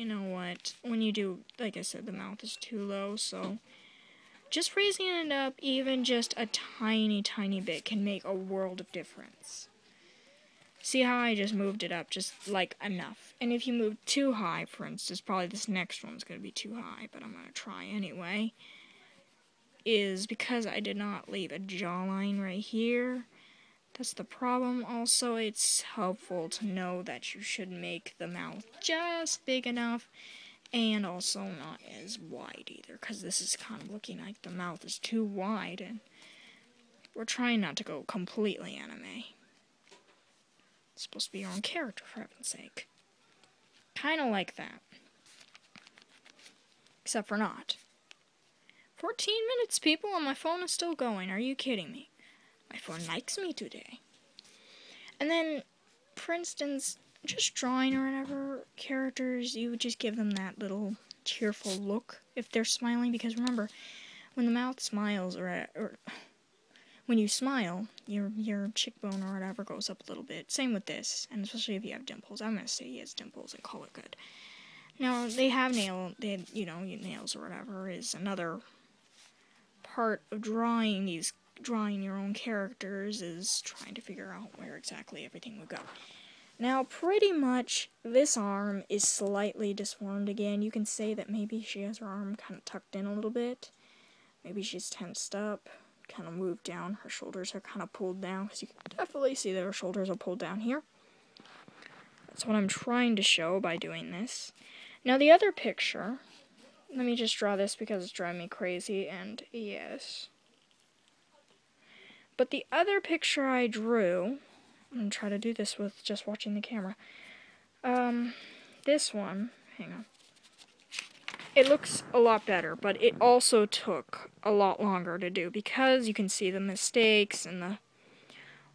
you know what, when you do, like I said, the mouth is too low, so just raising it up even just a tiny, tiny bit can make a world of difference. See how I just moved it up just like enough. And if you move too high, for instance, probably this next one's going to be too high, but I'm going to try anyway, is because I did not leave a jawline right here. That's the problem. Also, it's helpful to know that you should make the mouth just big enough and also not as wide either, because this is kind of looking like the mouth is too wide, and we're trying not to go completely anime. It's supposed to be your own character, for heaven's sake. Kind of like that. Except for not. 14 minutes, people, and my phone is still going. Are you kidding me? My phone likes me today. And then, for instance, just drawing or whatever characters, you would just give them that little cheerful look if they're smiling, because remember, when the mouth smiles, or when you smile, your cheekbone or whatever goes up a little bit. Same with this, and especially if you have dimples. I'm going to say he has dimples and call it good. Now, they have nails or whatever is another part of drawing your own characters, is trying to figure out where exactly everything would go. Now, pretty much, this arm is slightly disformed again. You can say that maybe she has her arm kind of tucked in a little bit. Maybe she's tensed up, kind of moved down. Her shoulders are kind of pulled down, because you can definitely see that her shoulders are pulled down here. That's what I'm trying to show by doing this. Now, the other picture, let me just draw this because it's driving me crazy, and yes. But the other picture I drew, I'm going to try to do this with just watching the camera. This one, hang on. It looks a lot better, but it also took a lot longer to do, because you can see the mistakes and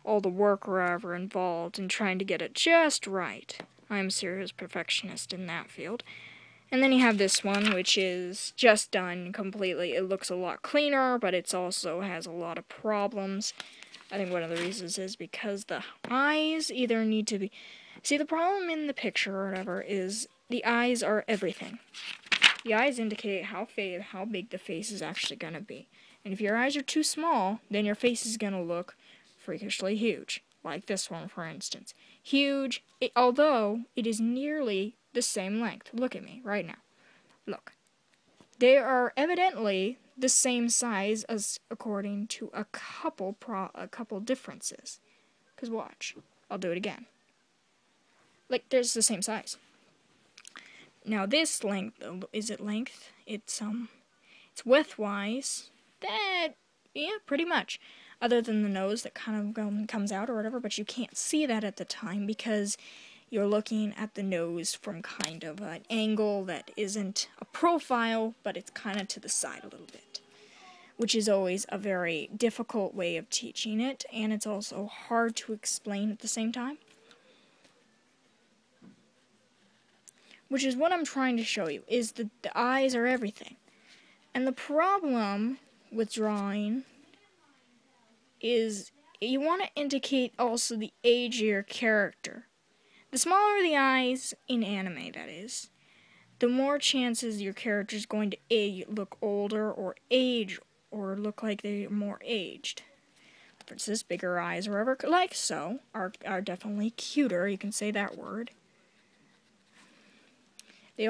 all the work or whatever involved in trying to get it just right. I'm a serious perfectionist in that field. And then you have this one, which is just done completely. It looks a lot cleaner, but it also has a lot of problems. I think one of the reasons is because the eyes either need to be... See, the problem in the picture or whatever is the eyes are everything. The eyes indicate how big the face is actually going to be. And if your eyes are too small, then your face is going to look freakishly huge. Like this one, for instance. Huge, although it is nearly the same length. Look at me right now. Look. They are evidently the same size as according to a couple differences. Because watch. I'll do it again. Like, there's the same size. Now this length, is it length? It's width-wise. Yeah, pretty much. Other than the nose that kind of comes out or whatever, but you can't see that at the time because you're looking at the nose from kind of an angle that isn't a profile, but it's kind of to the side a little bit, which is always a very difficult way of teaching it, and it's also hard to explain at the same time. Which is what I'm trying to show you, is that the eyes are everything. And the problem with drawing is you want to indicate also the age of your character. The smaller the eyes, in anime that is, the more chances your character is going to look older or age or look like they're more aged. For instance, bigger eyes or whatever, like so, are definitely cuter, you can say that word. You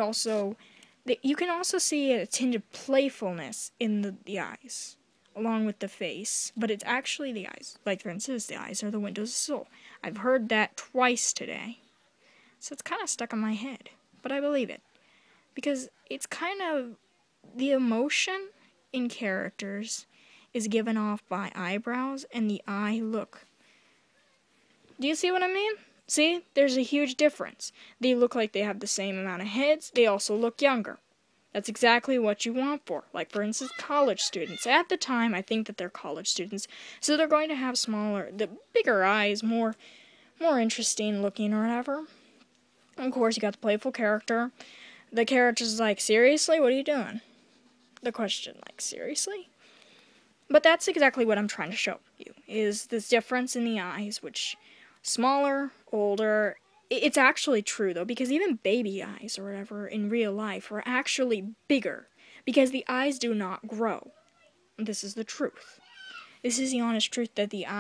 can also see a tinge of playfulness in the eyes, along with the face, but it's actually the eyes. Like, for instance, the eyes are the windows of the soul. I've heard that twice today, so it's kind of stuck in my head, but I believe it. Because it's kind of, the emotion in characters is given off by eyebrows and the eye look. Do you see what I mean? See, there's a huge difference. They look like they have the same amount of heads. They also look younger. That's exactly what you want for. Like, for instance, college students. At the time, I think that they're college students. So they're going to have the bigger eyes, more interesting looking or whatever. Of course, you got the playful character. The character's like, seriously? What are you doing? The question, like, seriously? But that's exactly what I'm trying to show you, is this difference in the eyes, which... smaller, older, It's actually true, though, because even baby eyes or whatever in real life are actually bigger because the eyes do not grow. This is the truth. This is the honest truth that the eyes